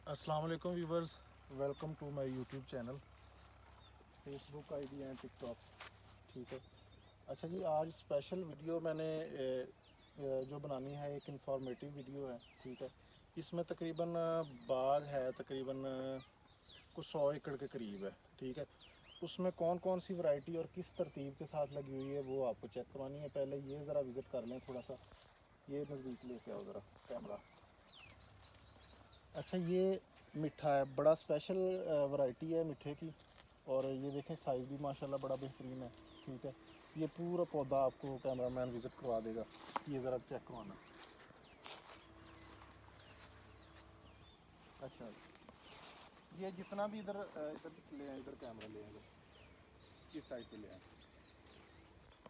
अस्सलाम वालेकुम viewers, welcome to my YouTube channel. Facebook ID है, टिकटॉक, ठीक है। अच्छा जी, आज स्पेशल वीडियो मैंने जो बनानी है, एक इंफॉर्मेटिव वीडियो है, ठीक है। इसमें तकरीबन बाग है, तकरीबन कुछ 100 एकड़ के करीब है, ठीक है। उसमें कौन कौन सी वैरायटी और किस तरतीब के साथ लगी हुई है वो आपको चेक करवानी है। पहले ये ज़रा विज़िट कर लें थोड़ा सा, ये नज़दीक लेके आओ ज़रा कैमरा। अच्छा, ये मिठा है, बड़ा स्पेशल वैरायटी है मिठे की। और ये देखें, साइज़ भी माशाल्लाह बड़ा बेहतरीन है, ठीक है। ये पूरा पौधा आपको कैमरामैन विज़िट करवा देगा, ये ज़रा चेक करवाना। अच्छा, ये जितना भी इधर इधर ले आए, इधर कैमरा ले आए, इस साइड पे ले आए।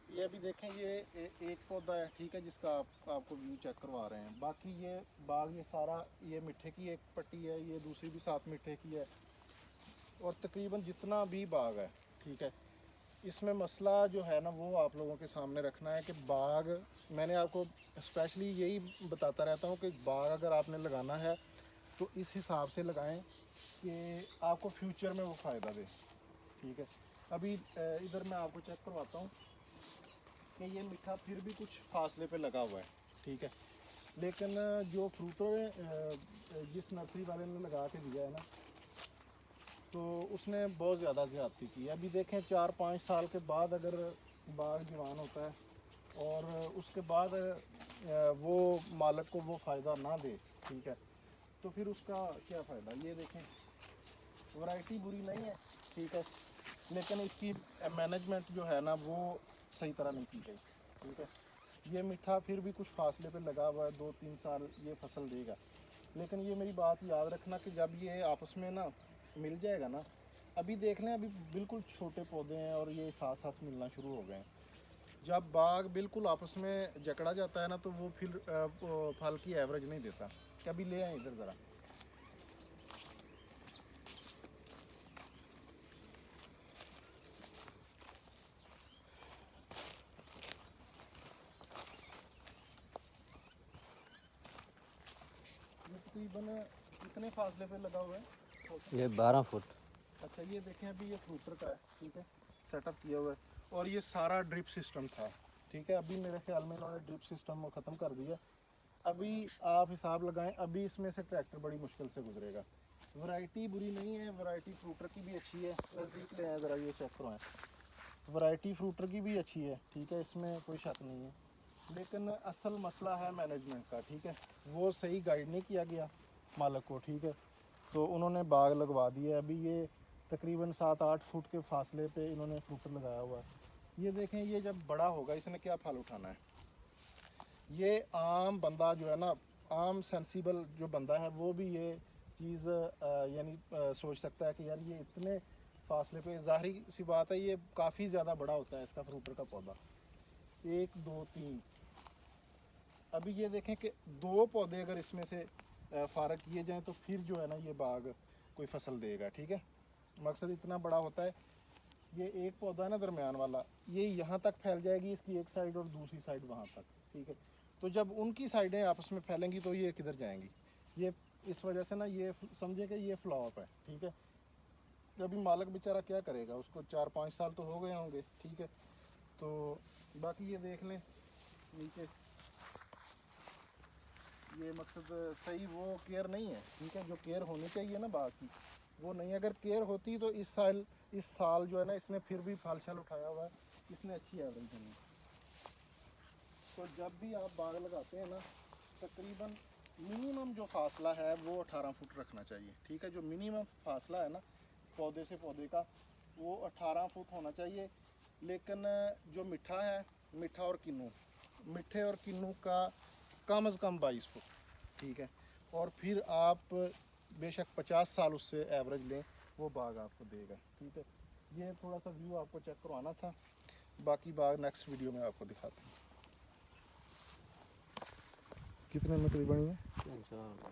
ये अभी देखें, ये एक पौधा है, ठीक है, जिसका आपको व्यू चेक करवा रहे हैं। बाकी ये बाग, ये सारा ये मिठे की एक पट्टी है, ये दूसरी भी साथ मिठे की है। और तकरीबन जितना भी बाग है, ठीक है, इसमें मसला जो है ना वो आप लोगों के सामने रखना है कि बाग, मैंने आपको स्पेशली यही बताता रहता हूँ कि बाग अगर आपने लगाना है तो इस हिसाब से लगाएं कि आपको फ्यूचर में वो फ़ायदा दे, ठीक है। अभी इधर मैं आपको चेक करवाता हूँ कि ये मीठा फिर भी कुछ फासले पे लगा हुआ है, ठीक है। लेकिन जो फ्रूटर जिस नर्सरी वाले ने लगा के दिया है ना, तो उसने बहुत ज़्यादा ज़्यादती की है। अभी देखें, 4-5 साल के बाद अगर बाग जवान होता है और उसके बाद वो मालिक को वो फ़ायदा ना दे, ठीक है, तो फिर उसका क्या फ़ायदा। ये देखें, वैरायटी बुरी नहीं है, ठीक है, लेकिन इसकी मैनेजमेंट जो है ना वो सही तरह नहीं की गई, ठीक है। ये मीठा फिर भी कुछ फासले पे लगा हुआ है, 2-3 साल ये फसल देगा। लेकिन ये मेरी बात याद रखना कि जब ये आपस में ना मिल जाएगा ना, अभी देख लें, अभी बिल्कुल छोटे पौधे हैं और ये साथ साथ मिलना शुरू हो गए हैं। जब बाग बिल्कुल आपस में जकड़ा जाता है ना, तो वो फिर वो फल की एवरेज नहीं देता। कभी ले आए इधर ज़रा। ये तकरीबन कितने फासले पे लगा हुआ है? ये 12 फुट। अच्छा, ये देखें, अभी ये फ्रूटर का है, ठीक है, सेटअप किया हुआ है। और ये सारा ड्रिप सिस्टम था, ठीक है। अभी मेरे ख्याल में इन्होंने ड्रिप सिस्टम ख़त्म कर दिया। अभी आप हिसाब लगाएं, अभी इसमें से ट्रैक्टर बड़ी मुश्किल से गुजरेगा। वैरायटी बुरी नहीं है, वैरायटी फ्रूटर की भी अच्छी है। नज़दीक ले आए ज़रा, ये चेक करवाएं। वैरायटी फ्रूटर की भी अच्छी है, ठीक है, इसमें कोई शक नहीं है। लेकिन असल मसला है मैनेजमेंट का, ठीक है। वो सही गाइड नहीं किया गया मालिक को, ठीक है, तो उन्होंने बाग लगवा दिया। अभी ये तकरीबन 7-8 फुट के फासले पे इन्होंने फ्रूटर लगाया हुआ है। ये देखें, ये जब बड़ा होगा इसने क्या फल उठाना है। ये आम बंदा जो है ना, आम सेंसिबल जो बंदा है, वो भी ये चीज़ यानी सोच सकता है कि यार ये इतने फासले पे, ज़ाहिर सी बात है, ये काफ़ी ज़्यादा बड़ा होता है इसका फ्रूटर का पौधा। 1 2 3, अभी ये देखें कि 2 पौधे अगर इसमें से फारग किए जाएं तो फिर जो है ना ये बाग कोई फसल देगा, ठीक है। मकसद इतना बड़ा होता है। ये एक पौधा है ना दरमियान वाला, ये यहाँ तक फैल जाएगी, इसकी एक साइड, और दूसरी साइड वहाँ तक, ठीक है। तो जब उनकी साइडें आपस में फैलेंगी तो ये किधर जाएंगी। ये इस वजह से ना ये समझे कि ये फ्लॉप है, ठीक है। अभी मालिक बेचारा क्या करेगा, उसको 4-5 साल तो हो गए होंगे, ठीक है। तो बाकी ये देख लें नीचे, ये मकसद सही वो केयर नहीं है, ठीक है। जो केयर होनी चाहिए ना बाग की, वो नहीं। अगर केयर होती तो इस साल जो है ना, इसने फिर भी फल शल उठाया हुआ है, इसने अच्छी एवरेज देनी। तो जब भी आप बाग लगाते हैं ना, तकरीबन मिनिमम जो फासला है वो 18 फुट रखना चाहिए, ठीक है। जो मिनिमम फासला है ना पौधे से पौधे का, वो 18 फुट होना चाहिए। लेकिन जो मिठा है, मिठा और किन्नू, मिठे और किन्नू का कम से कम 22 फुट, ठीक है। और फिर आप बेशक 50 साल उससे एवरेज लें, वो बाग आपको देगा, ठीक है। ये थोड़ा सा व्यू आपको चेक करवाना था, बाकी बाग नेक्स्ट वीडियो में आपको दिखाते हैं। कितने में तकरीबन है?